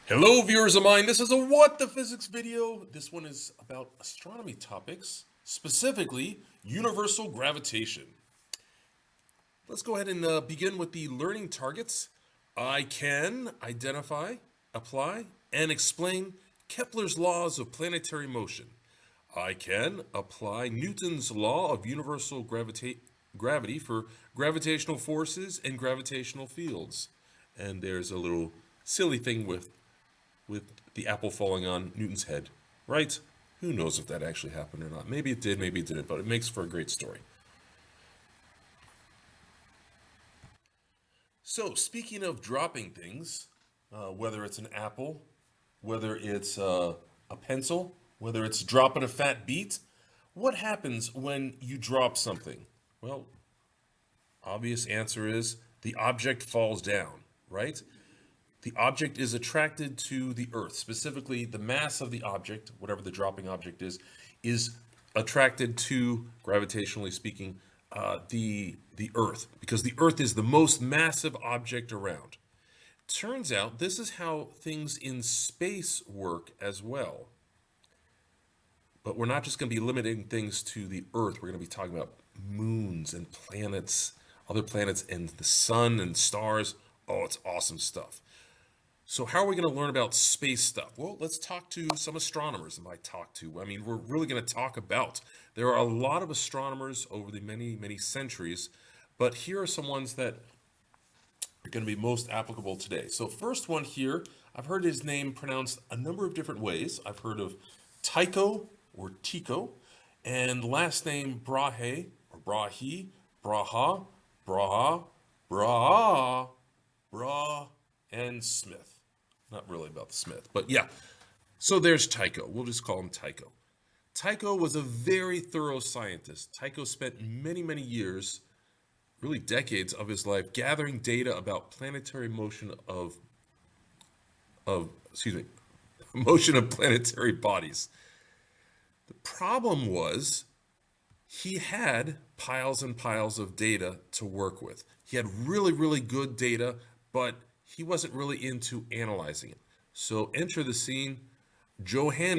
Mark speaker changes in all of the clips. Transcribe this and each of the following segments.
Speaker 1: Hello viewers of mine, this is a What the Physics video. This one is about astronomy topics, specifically universal gravitation. Let's go ahead and begin with the learning targets. I can identify, apply, and explain Kepler's laws of planetary motion. I can apply Newton's law of universal gravity for gravitational forces and gravitational fields. And there's a little silly thing with the apple falling on Newton's head, right? Who knows if that actually happened or not. Maybe it did, maybe it didn't, but it makes for a great story. So, speaking of dropping things, whether it's an apple, whether it's a pencil, whether it's dropping a fat beet, what happens when you drop something? Well, obvious answer is the object falls down, right? The object is attracted to the Earth. Specifically, the mass of the object, whatever the dropping object is attracted to, gravitationally speaking, the Earth, because the Earth is the most massive object around. Turns out this is how things in space work as well. But we're not just going to be limiting things to the Earth. We're going to be talking about moons and planets, other planets, and the sun and stars. Oh, it's awesome stuff. So how are we going to learn about space stuff? Well, let's talk to some astronomers. We're really going to talk about. There are a lot of astronomers over the many, many centuries, but here are some ones that are going to be most applicable today. So first one here, I've heard his name pronounced a number of different ways. I've heard of Tycho or Tycho, and last name Brahe or Brahe, Braha, Braha, Braha, Bra, and Smith. Not really about the Smith, but yeah. So there's Tycho. We'll just call him Tycho. Tycho was a very thorough scientist. Tycho spent many, many years, really decades of his life, gathering data about planetary motion of planetary bodies. The problem was he had piles and piles of data to work with. He had really, really good data, but he wasn't really into analyzing it. So enter the scene Johann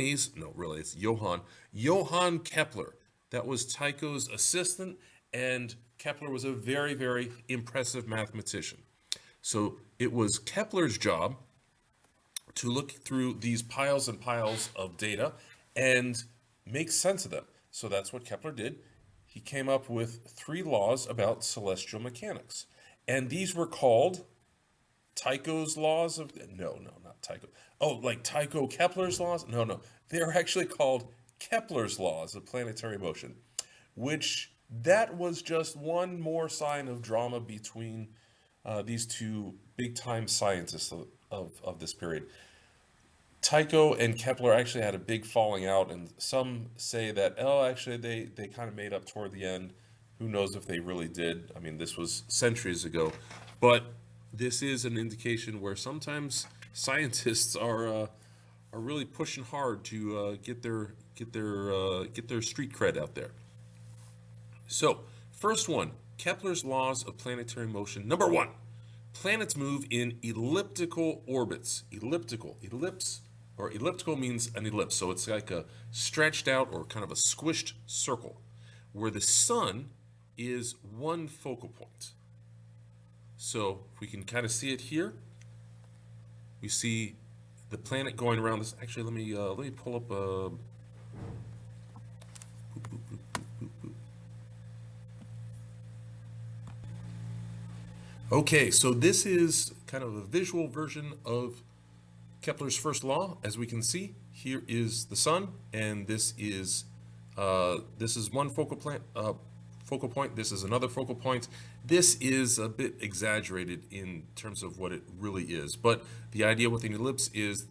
Speaker 1: Kepler. That was Tycho's assistant, and Kepler was a very, very impressive mathematician. So it was Kepler's job to look through these piles and piles of data and make sense of them. So that's what Kepler did. He came up with 3 laws about celestial mechanics. And these were called Tycho's laws of, no, not Tycho. Oh, like Tycho Kepler's laws? No. They're actually called Kepler's laws of planetary motion, which that was just one more sign of drama between these two big-time scientists of this period. Tycho and Kepler actually had a big falling out, and some say that, actually they kind of made up toward the end. Who knows if they really did? I mean, this was centuries ago, but this is an indication where sometimes scientists are really pushing hard to get their street cred out there. So, first one, Kepler's laws of planetary motion. Number 1, planets move in elliptical orbits. Elliptical means an ellipse, so it's like a stretched out or kind of a squished circle, where the sun is one focal point. So if we can kind of see it here, we see the planet going around this. Actually, let me pull up Okay, so this is kind of a visual version of Kepler's first law. As we can see, here is the sun, and this is one focal point. This is another focal point. This is a bit exaggerated in terms of what it really is, but the idea with an ellipse is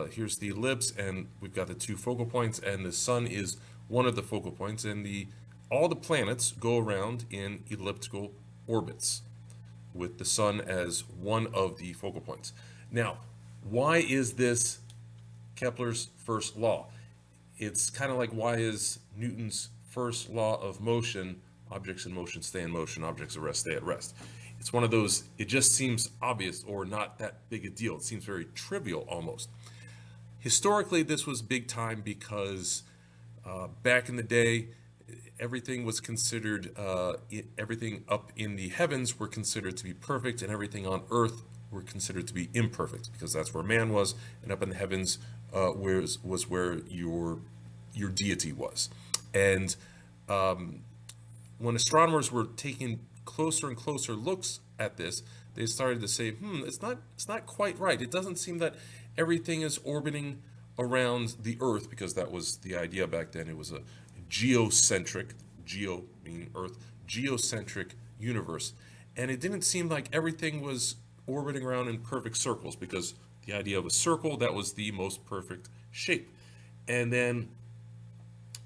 Speaker 1: here's the ellipse, and we've got the 2 focal points, and the sun is one of the focal points, and all the planets go around in elliptical orbits with the sun as one of the focal points. Now, why is this Kepler's first law? It's kind of like, why is Newton's first law of motion, objects in motion stay in motion, objects at rest stay at rest? It's one of those, it just seems obvious or not that big a deal. It seems very trivial almost. Historically, this was big time because back in the day, everything was considered, everything up in the heavens were considered to be perfect, and everything on earth were considered to be imperfect, because that's where man was, and up in the heavens was where your deity was. And when astronomers were taking closer and closer looks at this, they started to say, it's not quite right. It doesn't seem that everything is orbiting around the Earth, because that was the idea back then. It was a geocentric, geo meaning Earth, geocentric universe. And it didn't seem like everything was orbiting around in perfect circles, because the idea of a circle, that was the most perfect shape. And then,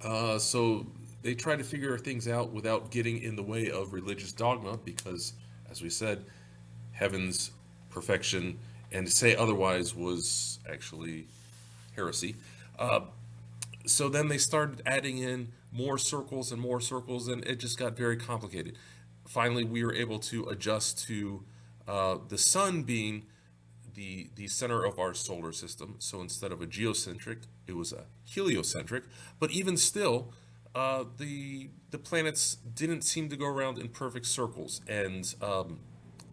Speaker 1: so they try to figure things out without getting in the way of religious dogma, because, as we said, heaven's perfection, and to say otherwise was actually heresy. So then they started adding in more circles and more circles, and it just got very complicated. Finally, we were able to adjust to the sun being the center of our solar system. So instead of a geocentric, it was a heliocentric. But even still, the planets didn't seem to go around in perfect circles, and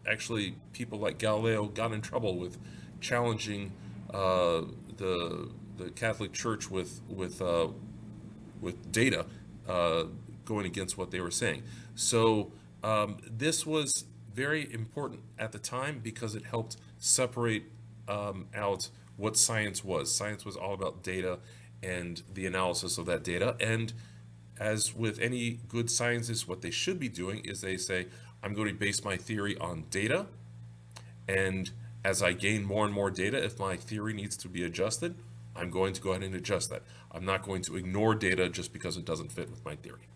Speaker 1: actually people like Galileo got in trouble with challenging the Catholic Church with data going against what they were saying. So this was very important at the time, because it helped separate out what science was. Science was all about data and the analysis of that data. And as with any good scientists, what they should be doing is they say, I'm going to base my theory on data, and as I gain more and more data, if my theory needs to be adjusted, I'm going to go ahead and adjust that. I'm not going to ignore data just because it doesn't fit with my theory.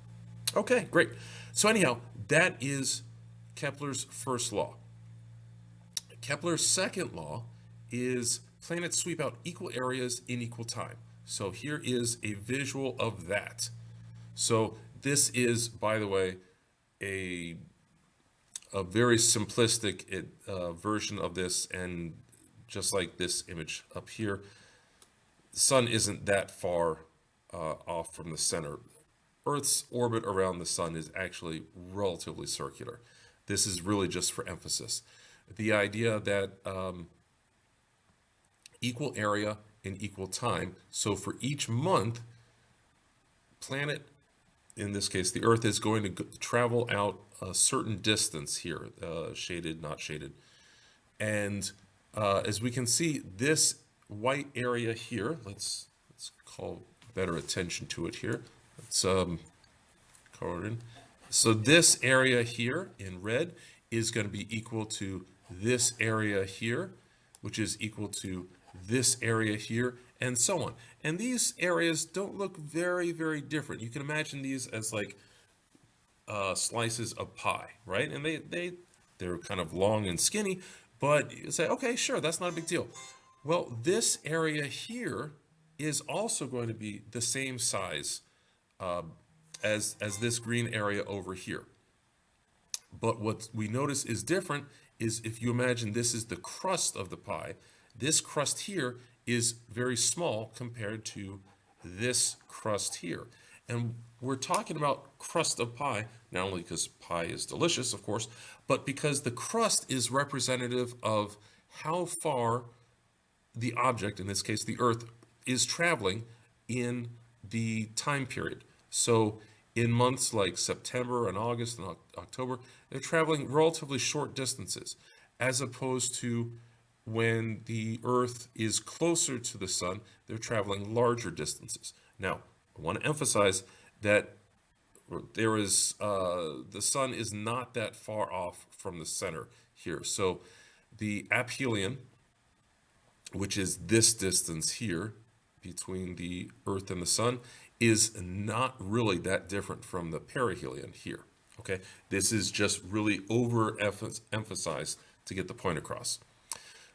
Speaker 1: Okay, great. So anyhow, that is Kepler's first law. Kepler's second law is planets sweep out equal areas in equal time. So here is a visual of that. So this is, by the way, a very simplistic version of this, and just like this image up here, the sun isn't that far off from the center. Earth's orbit around the sun is actually relatively circular. This is really just for emphasis. The idea that equal area in equal time. So for each month, planet, in this case the Earth, is going to travel out a certain distance here, shaded, not shaded. And as we can see, this white area here, let's call better attention to it here. Let's color in. So this area here in red is going to be equal to this area here, which is equal to this area here, and so on. And these areas don't look very, very different. You can imagine these as like slices of pie, right? And they're kind of long and skinny, but you say, okay, sure, that's not a big deal. Well, this area here is also going to be the same size as this green area over here. But what we notice is different is, if you imagine this is the crust of the pie, this crust here is very small compared to this crust here. And we're talking about crust of pie, not only because pie is delicious, of course, but because the crust is representative of how far the object, in this case the Earth, is traveling in the time period. So in months like September and August and October, they're traveling relatively short distances, as opposed to when the Earth is closer to the sun, they're traveling larger distances. Now, I want to emphasize that there is the sun is not that far off from the center here. So the aphelion, which is this distance here between the Earth and the sun, is not really that different from the perihelion here. Okay, this is just really overemphasized to get the point across.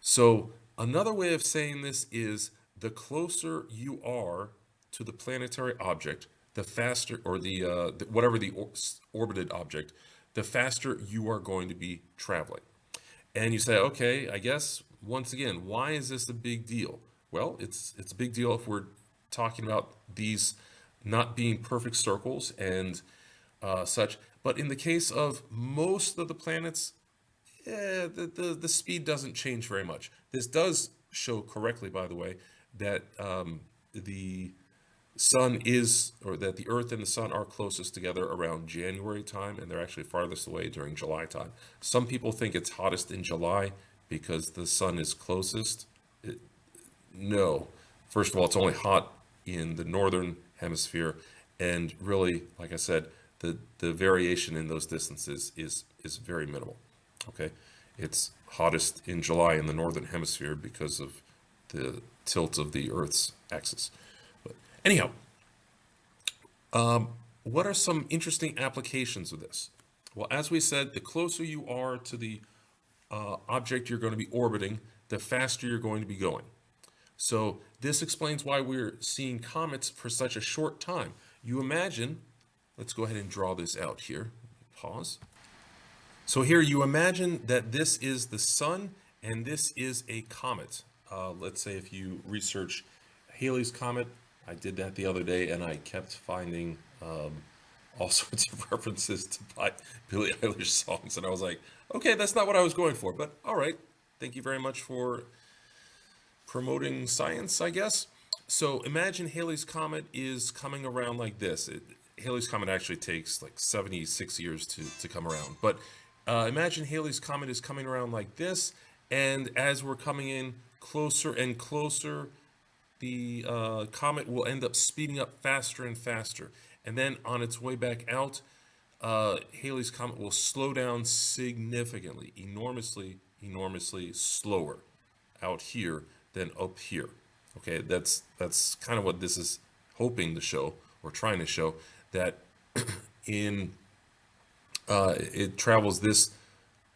Speaker 1: So another way of saying this is, the closer you are to the planetary object, the faster, or the whatever the orbited object, the faster you are going to be traveling. And you say, okay, I guess once again, why is this a big deal? Well, it's a big deal if we're talking about these not being perfect circles and such. But in the case of most of the planets, the speed doesn't change very much. This does show correctly, by the way, that the sun is, or that the Earth and the sun are closest together around January time, and they're actually farthest away during July time. Some people think it's hottest in July because the sun is closest. No. First of all, it's only hot in the northern hemisphere, and really, like I said, the variation in those distances is very minimal. Okay, it's hottest in July in the northern hemisphere because of the tilt of the Earth's axis. But anyhow, what are some interesting applications of this? Well, as we said, the closer you are to the object you're going to be orbiting, the faster you're going to be going. So this explains why we're seeing comets for such a short time. You imagine, let's go ahead and draw this out here. Pause. So here you imagine that this is the sun and this is a comet. Let's say if you research Halley's Comet, I did that the other day and I kept finding all sorts of references to Billie Eilish songs, and I was like, okay, that's not what I was going for, but all right, thank you very much for promoting science, I guess. So imagine Halley's Comet is coming around like this. Halley's Comet actually takes like 76 years to come around, but imagine Halley's Comet is coming around like this, and as we're coming in closer and closer, the comet will end up speeding up faster and faster. And then on its way back out, Halley's Comet will slow down significantly, enormously slower out here than up here. Okay, that's kind of what this is hoping to show, or trying to show, that in it travels this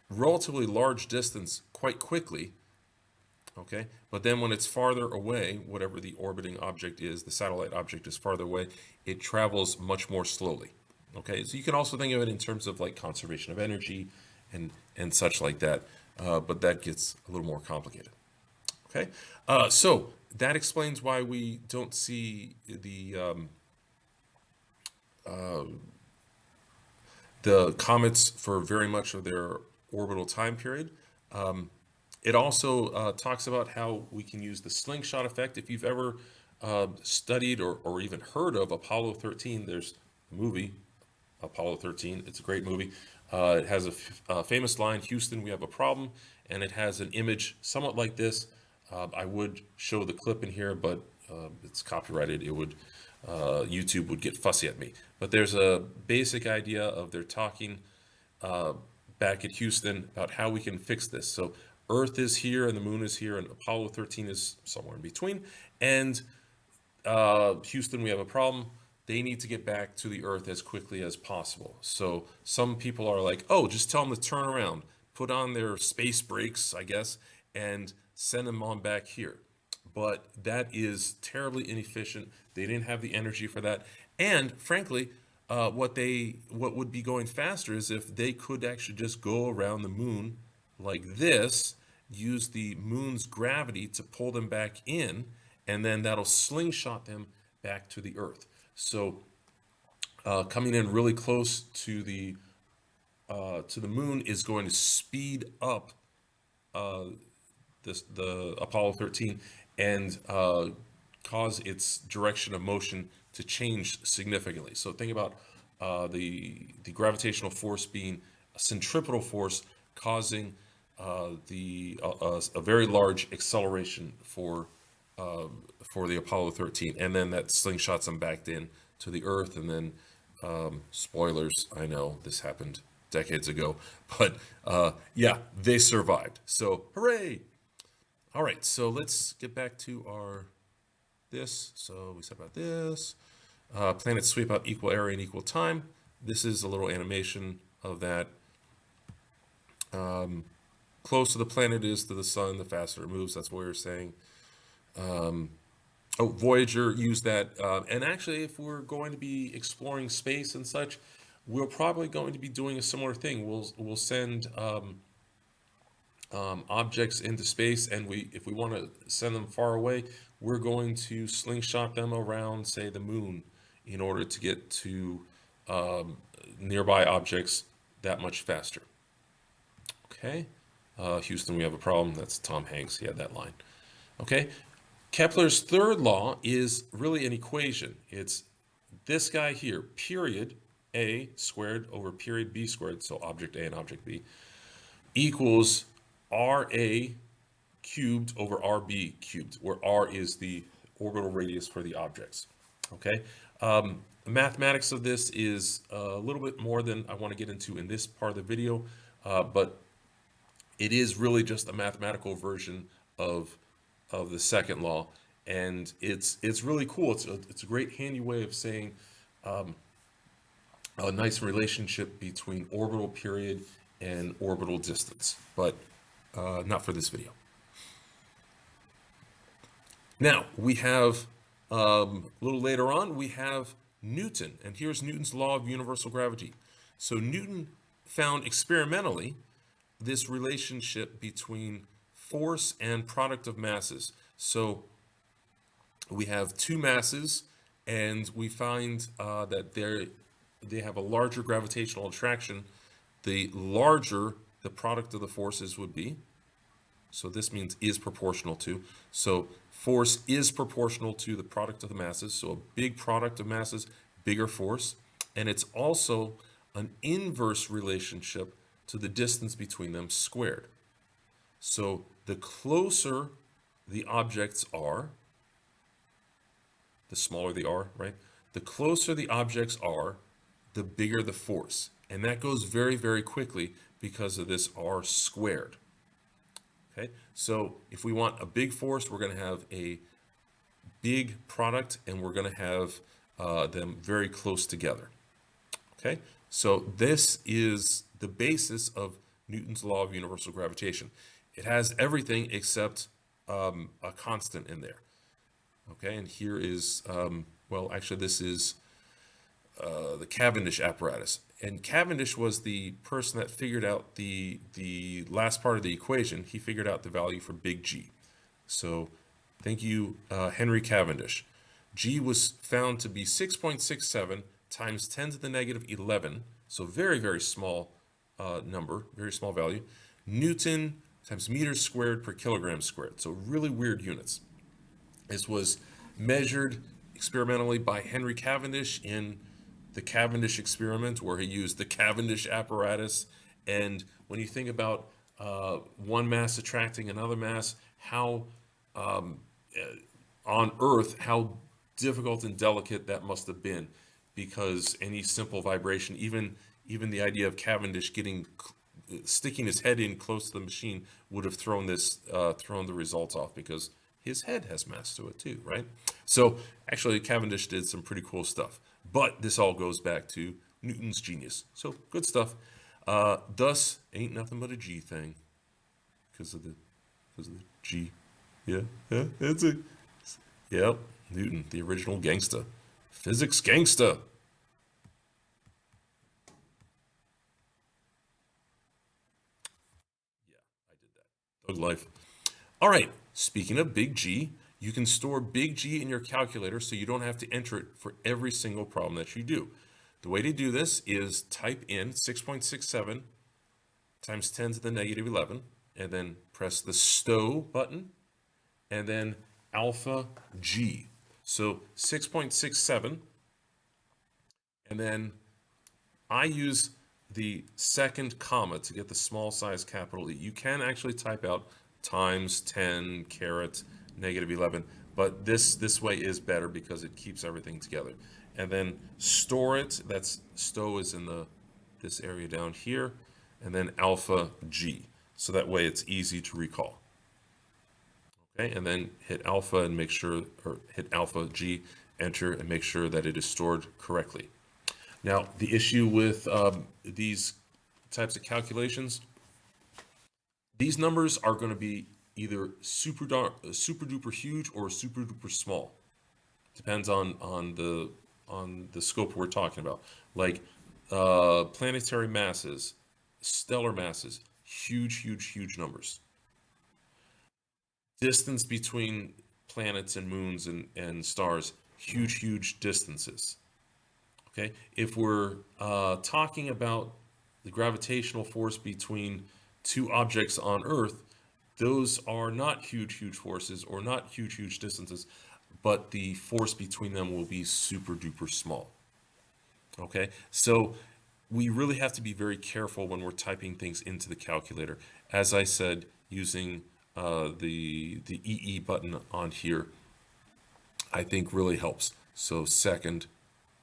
Speaker 1: relatively large distance quite quickly, okay? But then when it's farther away, whatever the orbiting object is, the satellite object is farther away, it travels much more slowly, okay? So you can also think of it in terms of like conservation of energy and such like that, but that gets a little more complicated, okay? So that explains why we don't see the comets for very much of their orbital time period. It also talks about how we can use the slingshot effect. If you've ever studied or even heard of Apollo 13, there's a movie, Apollo 13. It's a great movie. It has a famous line, "Houston, we have a problem," and it has an image somewhat like this. I would show the clip in here, but it's copyrighted. It would YouTube would get fussy at me. But there's a basic idea of they're talking back at Houston about how we can fix this. So Earth is here and the moon is here, and Apollo 13 is somewhere in between. And Houston, we have a problem. They need to get back to the Earth as quickly as possible. So some people are like, oh, just tell them to turn around, put on their space brakes, I guess, and send them on back here. But that is terribly inefficient. They didn't have the energy for that. And frankly, what would be going faster is if they could actually just go around the moon like this, use the moon's gravity to pull them back in, and then that'll slingshot them back to the Earth. So coming in really close to the moon is going to speed up the Apollo 13 and cause its direction of motion to change significantly. So think about the gravitational force being a centripetal force causing a very large acceleration for the Apollo 13, and then that slingshots them back in to the Earth, and then spoilers, I know this happened decades ago, but yeah, they survived. So hooray! All right, so let's get back to this. So we said about this. Planets sweep out equal area and equal time. This is a little animation of that. Closer the planet is to the sun, the faster it moves. That's what we were saying. Voyager used that. And actually, if we're going to be exploring space and such, we're probably going to be doing a similar thing. We'll send objects into space, and if we want to send them far away, we're going to slingshot them around, say, the moon, in order to get to nearby objects that much faster. Okay, Houston, we have a problem. That's Tom Hanks. He had that line. Okay, Kepler's third law is really an equation. It's this guy here, period A squared over period B squared, so object A and object B, equals RA cubed over RB cubed, where R is the orbital radius for the objects. Okay, the mathematics of this is a little bit more than I want to get into in this part of the video, but it is really just a mathematical version of the second law, and it's really cool. It's a great handy way of saying a nice relationship between orbital period and orbital distance, but not for this video. Now, we have, a little later on, we have Newton, and here's Newton's law of universal gravity. So Newton found experimentally this relationship between force and product of masses. So we have two masses, and we find that they have a larger gravitational attraction. The larger the product of the forces would be. So this means is proportional to. So force is proportional to the product of the masses. So a big product of masses, bigger force. And it's also an inverse relationship to the distance between them squared. So the closer the objects are, the smaller they are, right? The closer the objects are, the bigger the force. And that goes very, very quickly because of this R squared. Okay, so if we want a big force, we're going to have a big product, and we're going to have them very close together. Okay, so this is the basis of Newton's law of universal gravitation. It has everything except a constant in there. Okay, and here is, well, actually this is the Cavendish apparatus. And Cavendish was the person that figured out the last part of the equation. He figured out the value for big G. So thank you, Henry Cavendish. G was found to be 6.67 times 10 to the negative 11. So very, very small number, very small value. Newton times meters squared per kilogram squared. So really weird units. This was measured experimentally by Henry Cavendish in the Cavendish experiment, where he used the Cavendish apparatus. And when you think about one mass attracting another mass, how on Earth, how difficult and delicate that must have been, because any simple vibration, even the idea of Cavendish sticking his head in close to the machine would have thrown the results off, because his head has mass to it too, right? So actually Cavendish did some pretty cool stuff. But this all goes back to Newton's genius. So good stuff. Thus ain't nothing but a G thing. Because of the G. Yeah, that's it. Yep, Newton, the original gangsta. Physics gangsta. Yeah, I did that. Thug life. All right, speaking of big G, you can store big G in your calculator so you don't have to enter it for every single problem that you do. The way to do this is type in 6.67 times 10 to the negative 11, and then press the stow button, and then alpha G. So 6.67, and then I use the second comma to get the small size capital E. You can actually type out times 10 caret negative 11, but this way is better because it keeps everything together. And then store it. That's stow is in this area down here, and then alpha G. So that way it's easy to recall. Okay, and then hit alpha and make sure, or hit alpha G, enter, and make sure that it is stored correctly. Now, the issue with these types of calculations, these numbers are going to be either super duper huge or super duper small. Depends on the scope we're talking about. Like planetary masses, stellar masses, huge, huge, huge numbers. Distance between planets and moons and stars, huge, huge distances. Okay, if we're talking about the gravitational force between two objects on Earth, those are not huge, huge forces or not huge, huge distances, but the force between them will be super duper small. Okay, so we really have to be very careful when we're typing things into the calculator. As I said, using the EE button on here, I think really helps. So second,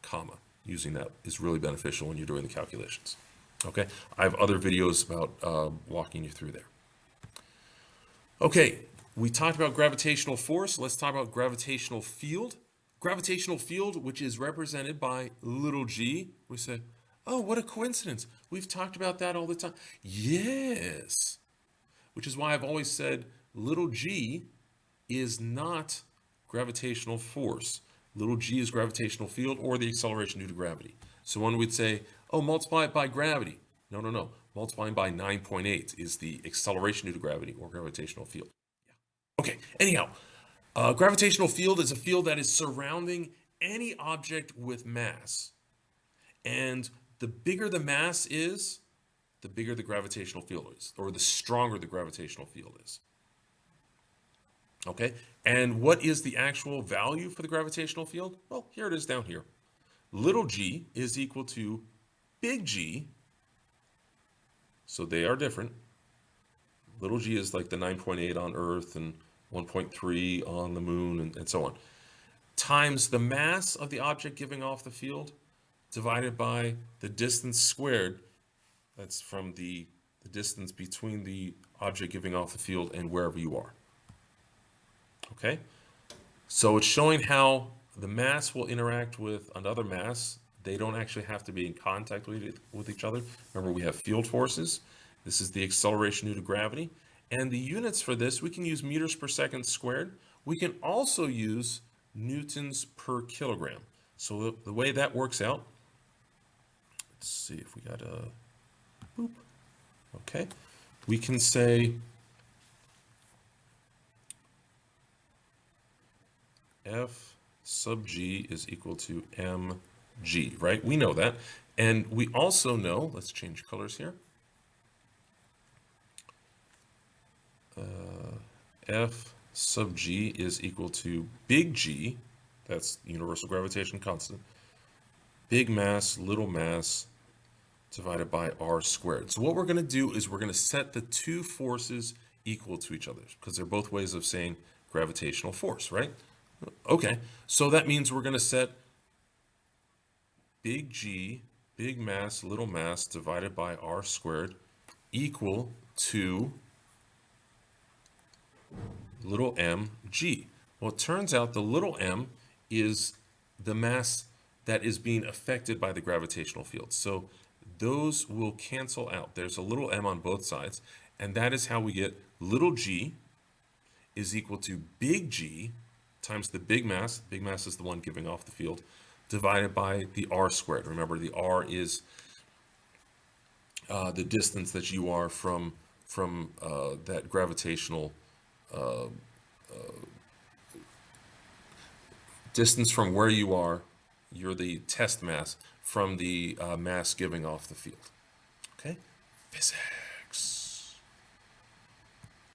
Speaker 1: comma, using that is really beneficial when you're doing the calculations. Okay, I have other videos about walking you through there. Okay, we talked about gravitational force. Let's talk about gravitational field. Gravitational field, which is represented by little g, we say, oh, what a coincidence. We've talked about that all the time. Yes, which is why I've always said little g is not gravitational force. Little g is gravitational field or the acceleration due to gravity. So one would say, oh, multiply it by gravity. No, no, no. Multiplying by 9.8 is the acceleration due to gravity or gravitational field. Yeah. Okay, anyhow, gravitational field is a field that is surrounding any object with mass. And the bigger the mass is, the bigger the gravitational field is, or the stronger the gravitational field is. Okay, and what is the actual value for the gravitational field? Well, here it is down here. Little g is equal to big G, so they are different. Little g is like the 9.8 on Earth and 1.3 on the moon and so on, times the mass of the object giving off the field divided by the distance squared. That's from the distance between the object giving off the field and wherever you are. Okay, so it's showing how the mass will interact with another mass. They don't actually have to be in contact with each other. Remember, we have field forces. This is the acceleration due to gravity. And the units for this, we can use meters per second squared. We can also use newtons per kilogram. So the way that works out, let's see if we got a boop. Okay, we can say F sub g is equal to mg, right? We know that. And we also know, let's change colors here. F sub g is equal to big G, that's universal gravitation constant, big mass, little mass, divided by r squared. So what we're going to do is we're going to set the two forces equal to each other, because they're both ways of saying gravitational force, right? Okay, so that means we're going to set big G, big mass, little mass, divided by r squared equal to little m g. Well, it turns out the little m is the mass that is being affected by the gravitational field. So those will cancel out. There's a little m on both sides, and that is how we get little g is equal to big G times the big mass is the one giving off the field, divided by the r squared. Remember, the r is the distance that you are from that gravitational distance from where you are. You're the test mass from the mass giving off the field. Okay, physics.